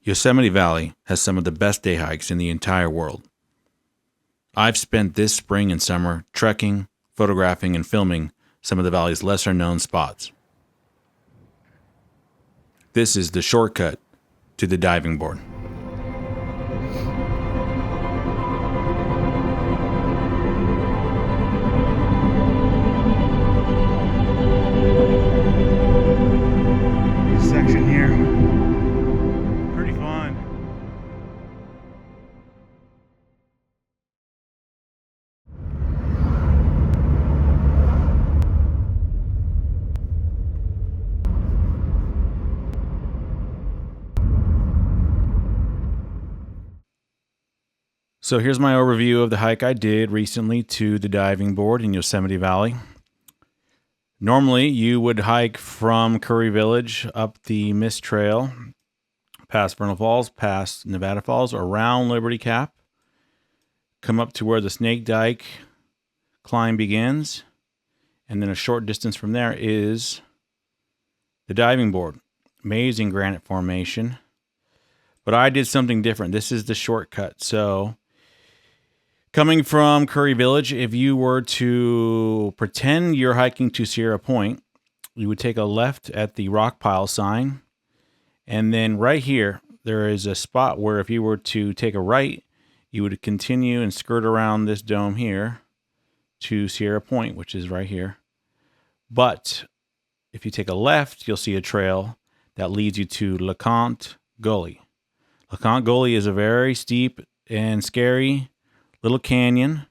Yosemite Valley has some of the best day hikes in the entire world. I've spent this spring and summer trekking, photographing, and filming some of the valley's lesser-known spots. This is the shortcut to the diving board. This section here, pretty fun. So here's my overview of the hike I did recently to the diving board in Yosemite Valley. Normally, you would hike from Curry Village up the Mist Trail, past Vernal Falls, past Nevada Falls, around Liberty Cap, come up to where the Snake Dyke climb begins, and then a short distance from there is the diving board. Amazing granite formation. But I did something different. This is the shortcut. So coming from Curry Village, if you were to pretend you're hiking to Sierra Point, you would take a left at the rock pile sign. And then right here, there is a spot where if you were to take a right, you would continue and skirt around this dome here to Sierra Point, which is right here. But if you take a left, you'll see a trail that leads you to LeConte Gully. LeConte Gully is a very steep and scary little canyon.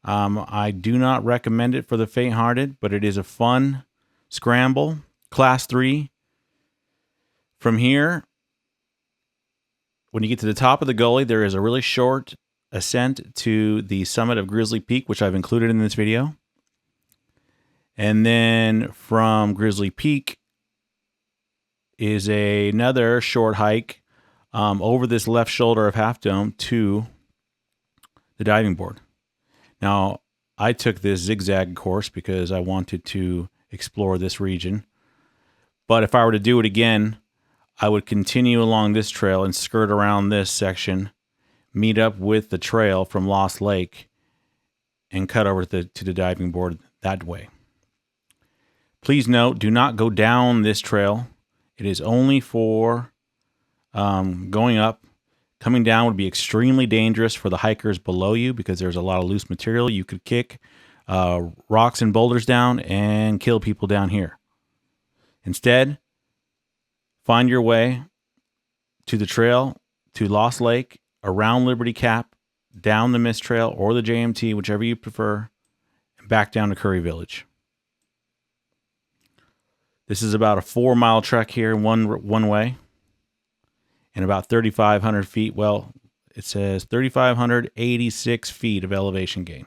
I do not recommend it for the faint-hearted, but it is a fun scramble. Class 3. From here, when you get to the top of the gully, there is a really short ascent to the summit of Grizzly Peak, which I've included in this video. And then from Grizzly Peak is another short hike over this left shoulder of Half Dome to the diving board. Now, I took this zigzag course because I wanted to explore this region. But if I were to do it again, I would continue along this trail and skirt around this section, meet up with the trail from Lost Lake, and cut over to the diving board that way. Please note, do not go down this trail. It is only for going up. Coming down would be extremely dangerous for the hikers below you because there's a lot of loose material. You could kick rocks and boulders down and kill people down here. Instead, find your way to the trail, to Lost Lake, around Liberty Cap, down the Mist Trail or the JMT, whichever you prefer, and back down to Curry Village. This is about a 4-mile trek here one way. And about 3,500 feet, well, it says 3,586 feet of elevation gain.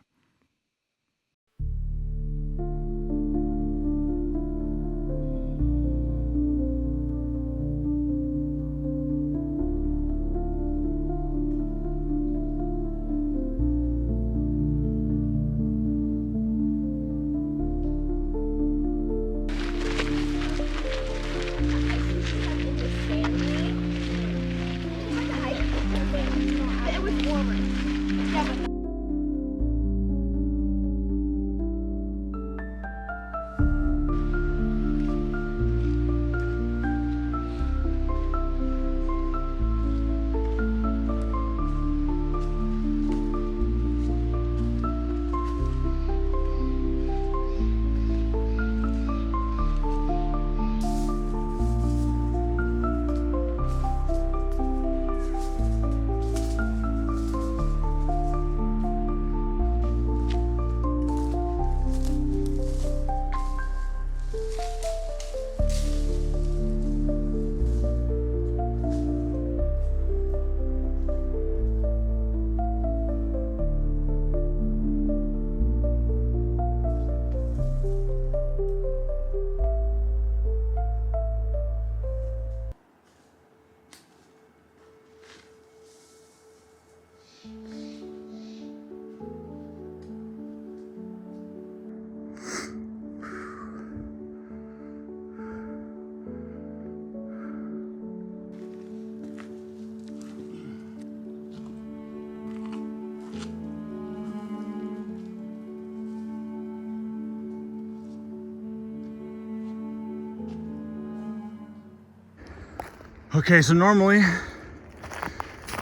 Okay, so normally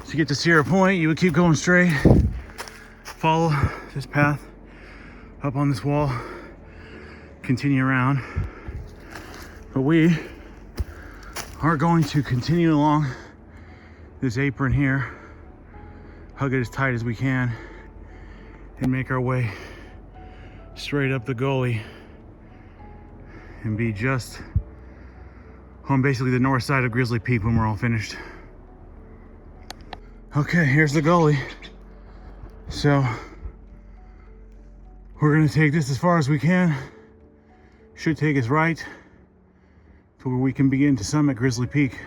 to get to Sierra Point, you would keep going straight, follow this path up on this wall, continue around. But we are going to continue along this apron here, hug it as tight as we can, and make our way straight up the gully and be just on basically the north side of Grizzly Peak when we're all finished. Okay, here's the gully. So we're gonna take this as far as we can. Should take us right to where we can begin to summit Grizzly Peak.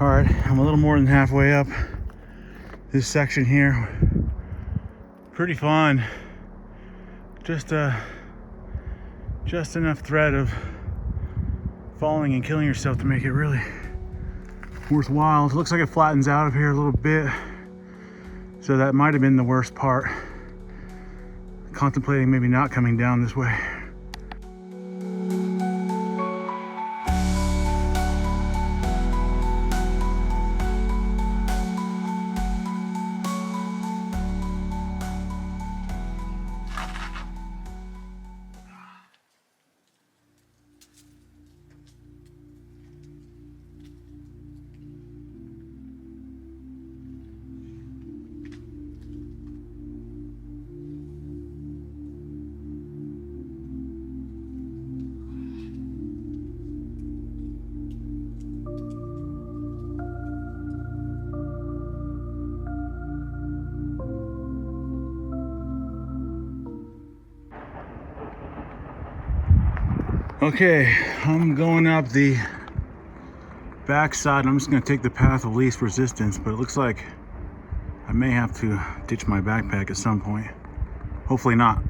All right, I'm a little more than halfway up this section here. Pretty fun. Just enough threat of falling and killing yourself to make it really worthwhile. It looks like it flattens out of here a little bit, so that might have been the worst part. Contemplating maybe not coming down this way. Okay, I'm going up the backside. I'm just gonna take the path of least resistance, but it looks like I may have to ditch my backpack at some point. Hopefully not.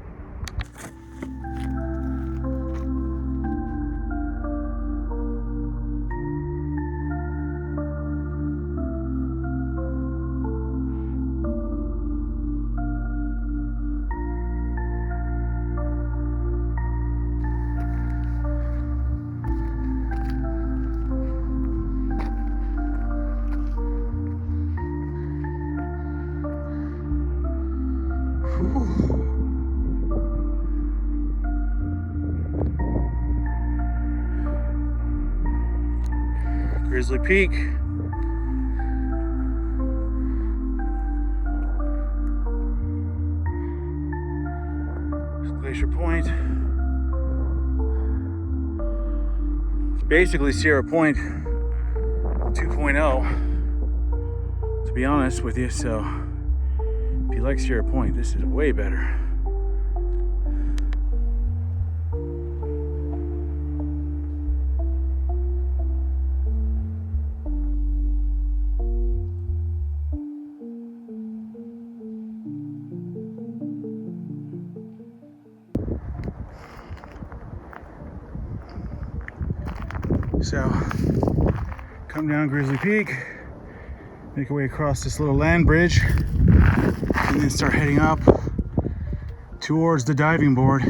Grizzly Peak. Glacier Point. It's basically Sierra Point 2.0, to be honest with you. So if you like Sierra Point, this is way better. So, come down Grizzly Peak, make our way across this little land bridge, and then start heading up towards the diving board.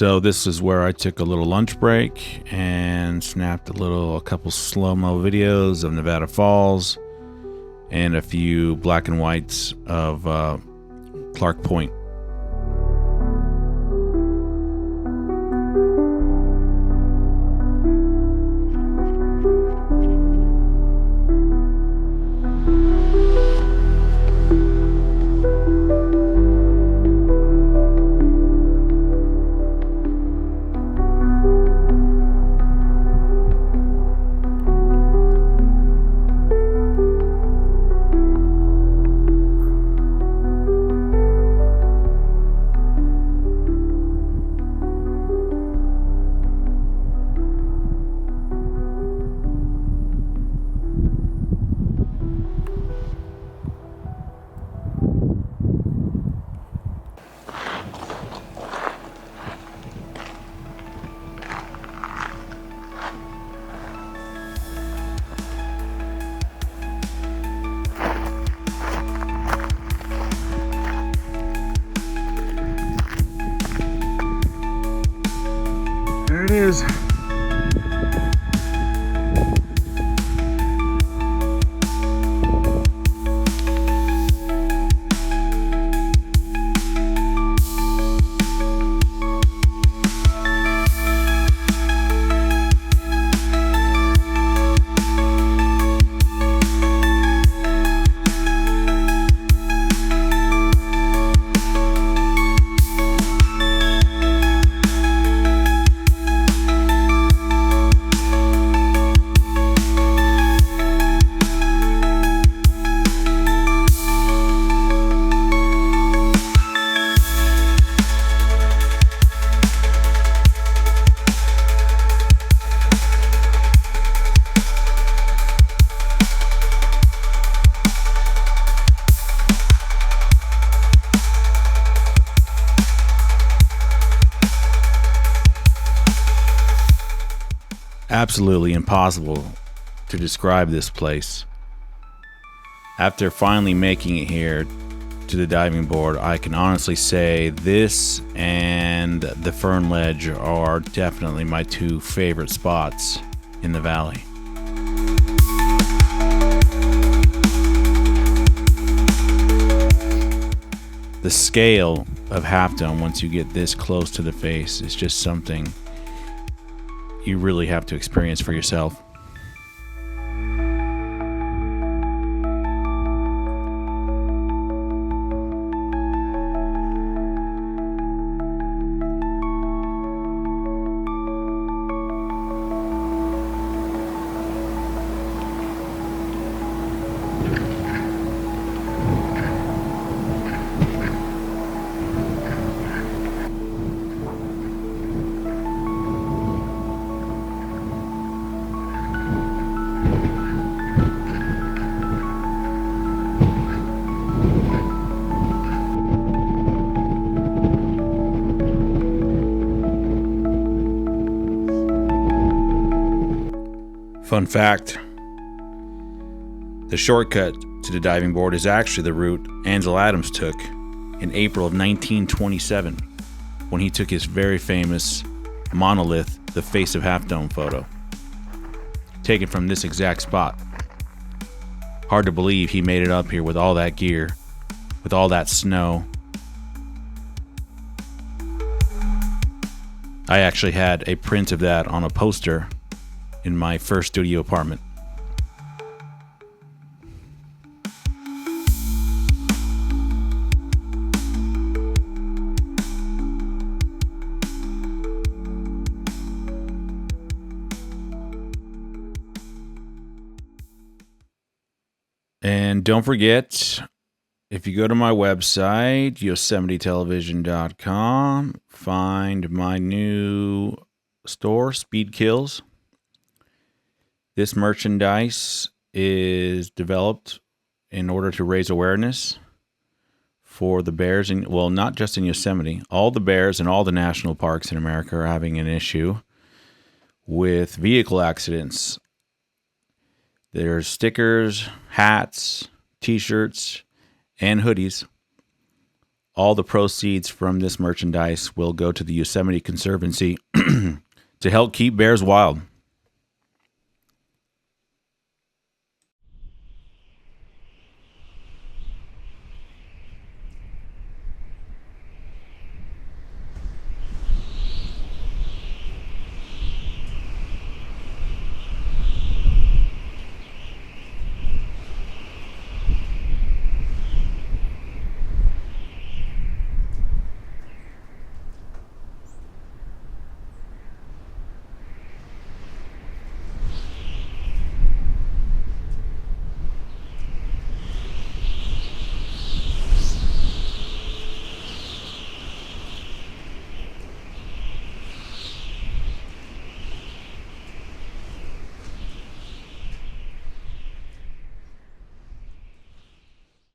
So this is where I took a little lunch break and snapped a couple slow-mo videos of Nevada Falls and a few black and whites of Clark Point. There it is. Absolutely impossible to describe this place. After finally making it here to the diving board, I can honestly say this and the Fern Ledge are definitely my two favorite spots in the valley. The scale of Half Dome once you get this close to the face is just something you really have to experience for yourself. Fun fact, the shortcut to the diving board is actually the route Ansel Adams took in April of 1927 when he took his very famous monolith, the Face of Half Dome photo, taken from this exact spot. Hard to believe he made it up here with all that gear, with all that snow. I actually had a print of that on a poster in my first studio apartment. And don't forget, if you go to my website, yosemititelevision.com, find my new store, Speed Kills. This merchandise is developed in order to raise awareness for the bears, well, not just in Yosemite. All the bears in all the national parks in America are having an issue with vehicle accidents. There's stickers, hats, t-shirts, and hoodies, All the proceeds from this merchandise will go to the Yosemite Conservancy to help keep bears wild.